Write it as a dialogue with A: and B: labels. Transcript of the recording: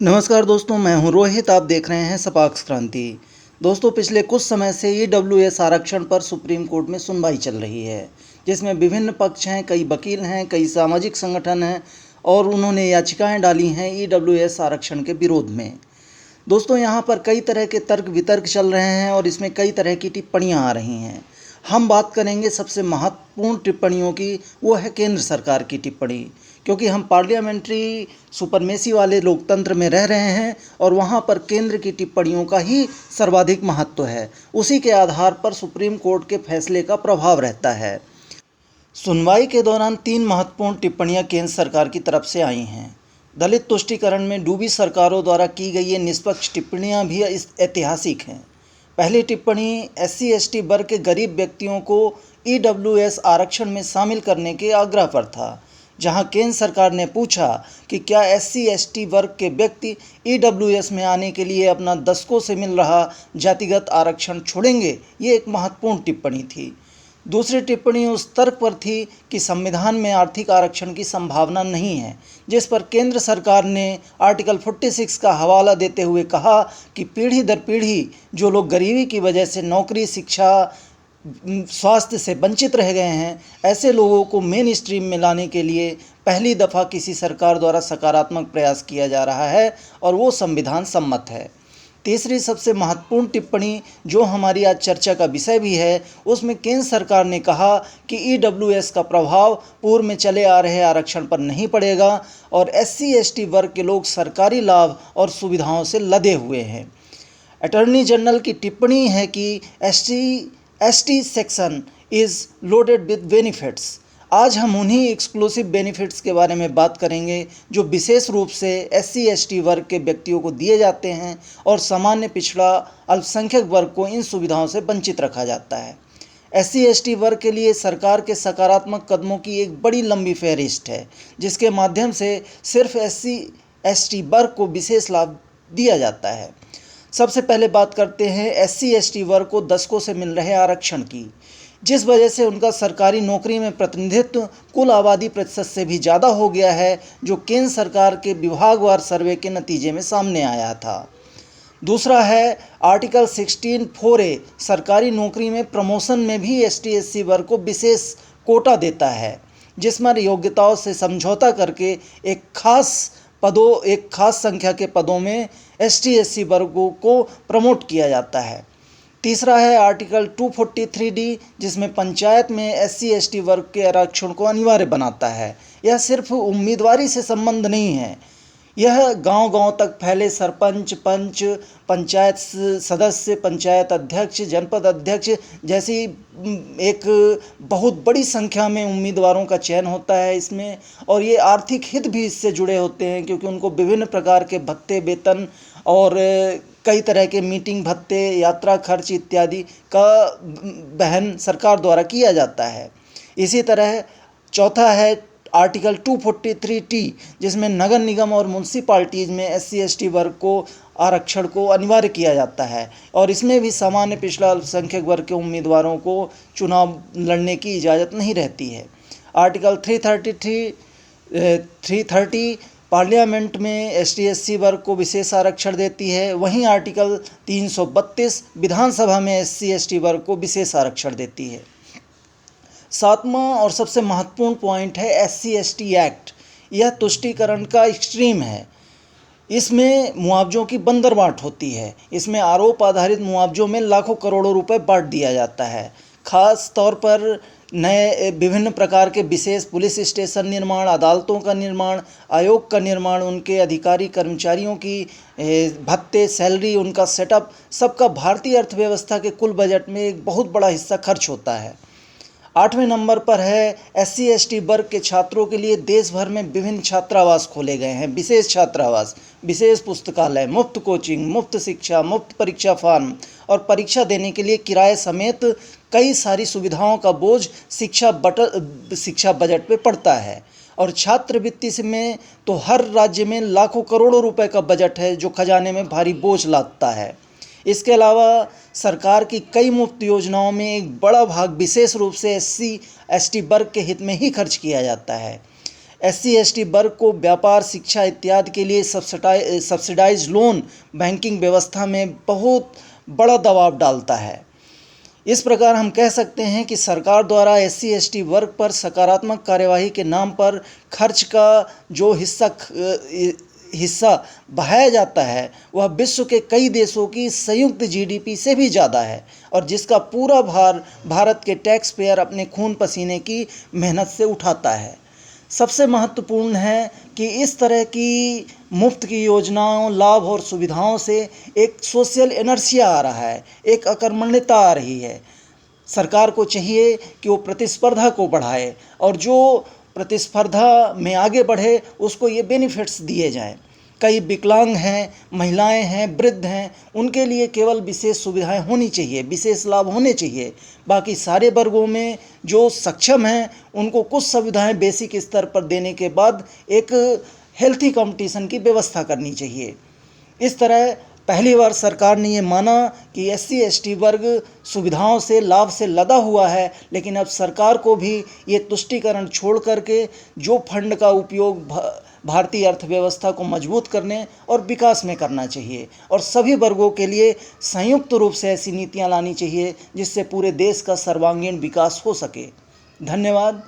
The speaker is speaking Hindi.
A: नमस्कार दोस्तों, मैं हूं रोहित। आप देख रहे हैं सपाक्स क्रांति। दोस्तों, पिछले कुछ समय से ईडब्ल्यूएस आरक्षण पर सुप्रीम कोर्ट में सुनवाई चल रही है, जिसमें विभिन्न पक्ष हैं, कई वकील हैं, कई सामाजिक संगठन हैं और उन्होंने याचिकाएं डाली हैं ईडब्ल्यूएस आरक्षण के विरोध में। दोस्तों, यहाँ पर कई तरह के तर्क वितर्क चल रहे हैं और इसमें कई तरह की टिप्पणियाँ आ रही हैं। हम बात करेंगे सबसे महत्वपूर्ण टिप्पणियों की, वो है केंद्र सरकार की टिप्पणी, क्योंकि हम पार्लियामेंट्री सुपरमेसी वाले लोकतंत्र में रह रहे हैं और वहाँ पर केंद्र की टिप्पणियों का ही सर्वाधिक महत्व है। उसी के आधार पर सुप्रीम कोर्ट के फैसले का प्रभाव रहता है। सुनवाई के दौरान 3 महत्वपूर्ण टिप्पणियां केंद्र सरकार की तरफ से आई हैं। दलित तुष्टीकरण में डूबी सरकारों द्वारा की गई ये निष्पक्ष टिप्पणियां भी इस ऐतिहासिक हैं। पहली टिप्पणी SC/ST वर्ग के गरीब व्यक्तियों को EWS आरक्षण में शामिल करने के आग्रह पर था, जहां केंद्र सरकार ने पूछा कि क्या SC/ST वर्ग के व्यक्ति EWS में आने के लिए अपना दशकों से मिल रहा जातिगत आरक्षण छोड़ेंगे। ये एक महत्वपूर्ण टिप्पणी थी। दूसरी टिप्पणी उस तर्क पर थी कि संविधान में आर्थिक आरक्षण की संभावना नहीं है, जिस पर केंद्र सरकार ने आर्टिकल 46 का हवाला देते हुए कहा कि पीढ़ी दर पीढ़ी जो लोग गरीबी की वजह से नौकरी, शिक्षा, स्वास्थ्य से वंचित रह गए हैं, ऐसे लोगों को मेन स्ट्रीम में लाने के लिए पहली दफ़ा किसी सरकार द्वारा सकारात्मक प्रयास किया जा रहा है और वो संविधान सम्मत है। तीसरी सबसे महत्वपूर्ण टिप्पणी, जो हमारी आज चर्चा का विषय भी है, उसमें केंद्र सरकार ने कहा कि EWS का प्रभाव पूर्व में चले आ रहे आरक्षण पर नहीं पड़ेगा और SC/ST वर्ग के लोग सरकारी लाभ और सुविधाओं से लदे हुए हैं। अटॉर्नी जनरल की टिप्पणी है कि SC/ST section is loaded with benefits. आज हम उन्हीं एक्सक्लूसिव बेनिफिट्स के बारे में बात करेंगे जो विशेष रूप से SC/ST वर्ग के व्यक्तियों को दिए जाते हैं और सामान्य पिछड़ा अल्पसंख्यक वर्ग को इन सुविधाओं से वंचित रखा जाता है। SC/ST वर्ग के लिए सरकार के सकारात्मक कदमों की एक बड़ी लंबी फहरिस्त है, जिसके माध्यम से सिर्फ SC/ST वर्ग को विशेष लाभ दिया जाता है। सबसे पहले बात करते हैं SC/ST वर्ग को दशकों से मिल रहे आरक्षण की, जिस वजह से उनका सरकारी नौकरी में प्रतिनिधित्व कुल आबादी प्रतिशत से भी ज़्यादा हो गया है, जो केंद्र सरकार के विभागवार सर्वे के नतीजे में सामने आया था। दूसरा है आर्टिकल 16(4)(a) सरकारी नौकरी में प्रमोशन में भी ST/SC वर्ग को विशेष कोटा देता है, जिसमें योग्यताओं से समझौता करके एक खास संख्या के पदों में ST/SC वर्गों को प्रमोट किया जाता है। तीसरा है आर्टिकल 243D, जिसमें पंचायत में SC/ST वर्ग के आरक्षण को अनिवार्य बनाता है। यह सिर्फ उम्मीदवारी से संबंध नहीं है, यह गांव-गांव तक फैले सरपंच, पंच, पंचायत सदस्य, पंचायत अध्यक्ष, जनपद अध्यक्ष जैसी एक बहुत बड़ी संख्या में उम्मीदवारों का चयन होता है इसमें, और ये आर्थिक हित भी इससे जुड़े होते हैं, क्योंकि उनको विभिन्न प्रकार के भत्ते, वेतन और कई तरह के मीटिंग भत्ते, यात्रा खर्च इत्यादि का वहन सरकार द्वारा किया जाता है। इसी तरह चौथा है आर्टिकल 243T, जिसमें नगर निगम और म्यूनसिपाल्टीज़ में SC/ST वर्ग को आरक्षण को अनिवार्य किया जाता है और इसमें भी सामान्य पिछड़ा अल्पसंख्यक वर्ग के उम्मीदवारों को चुनाव लड़ने की इजाज़त नहीं रहती है। आर्टिकल 330 पार्लियामेंट में ST/SC वर्ग को विशेष आरक्षण देती है। वहीं आर्टिकल 332 विधानसभा में SC/ST वर्ग को विशेष आरक्षण देती है। सातवां और सबसे महत्वपूर्ण पॉइंट है SC/ST एक्ट। यह तुष्टीकरण का एक्सट्रीम है। इसमें मुआवजों की बंदरबांट होती है। इसमें आरोप आधारित मुआवजों में लाखों करोड़ों रुपए बांट दिया जाता है। खास तौर पर नए विभिन्न प्रकार के विशेष पुलिस स्टेशन निर्माण, अदालतों का निर्माण, आयोग का निर्माण, उनके अधिकारी कर्मचारियों की भत्ते, सैलरी, उनका सेटअप, सबका भारतीय अर्थव्यवस्था के कुल बजट में एक बहुत बड़ा हिस्सा खर्च होता है। 8वें नंबर पर है SC/ST वर्ग के छात्रों के लिए देश भर में विभिन्न छात्रावास खोले गए हैं। विशेष छात्रावास, विशेष पुस्तकालय, मुफ्त कोचिंग, मुफ्त शिक्षा, मुफ्त परीक्षा फॉर्म और परीक्षा देने के लिए किराए समेत कई सारी सुविधाओं का बोझ शिक्षा बजट पे पड़ता है। और छात्रवृत्ति में तो हर राज्य में लाखों करोड़ों रुपए का बजट है, जो खजाने में भारी बोझ लादता है। इसके अलावा सरकार की कई मुफ्त योजनाओं में एक बड़ा भाग विशेष रूप से SC/ST वर्ग के हित में ही खर्च किया जाता है। SC/ST वर्ग को व्यापार, शिक्षा इत्यादि के लिए सब्सिडाइज लोन बैंकिंग व्यवस्था में बहुत बड़ा दबाव डालता है। इस प्रकार हम कह सकते हैं कि सरकार द्वारा SC/ST वर्ग पर सकारात्मक कार्यवाही के नाम पर खर्च का जो हिस्सा बहाया जाता है वह विश्व के कई देशों की संयुक्त GDP से भी ज़्यादा है, और जिसका पूरा भार भारत के टैक्स पेयर अपने खून पसीने की मेहनत से उठाता है। सबसे महत्वपूर्ण है कि इस तरह की मुफ्त की योजनाओं, लाभ और सुविधाओं से एक सोशल इनर्शिया आ रहा है, एक अकर्मण्यता आ रही है। सरकार को चाहिए कि वो प्रतिस्पर्धा को बढ़ाए, और जो प्रतिस्पर्धा में आगे बढ़े उसको ये बेनिफिट्स दिए जाएं। कई विकलांग हैं, महिलाएं हैं, वृद्ध हैं, उनके लिए केवल विशेष सुविधाएं होनी चाहिए, विशेष लाभ होने चाहिए। बाकी सारे वर्गों में जो सक्षम हैं उनको कुछ सुविधाएं बेसिक स्तर पर देने के बाद एक हेल्थी कंपटीशन की व्यवस्था करनी चाहिए। इस तरह पहली बार सरकार ने ये माना कि SC/ST वर्ग सुविधाओं से, लाभ से लदा हुआ है, लेकिन अब सरकार को भी ये तुष्टीकरण छोड़ करके जो फंड का उपयोग भारतीय अर्थव्यवस्था को मजबूत करने और विकास में करना चाहिए, और सभी वर्गों के लिए संयुक्त रूप से ऐसी नीतियां लानी चाहिए जिससे पूरे देश का सर्वांगीण विकास हो सके। धन्यवाद।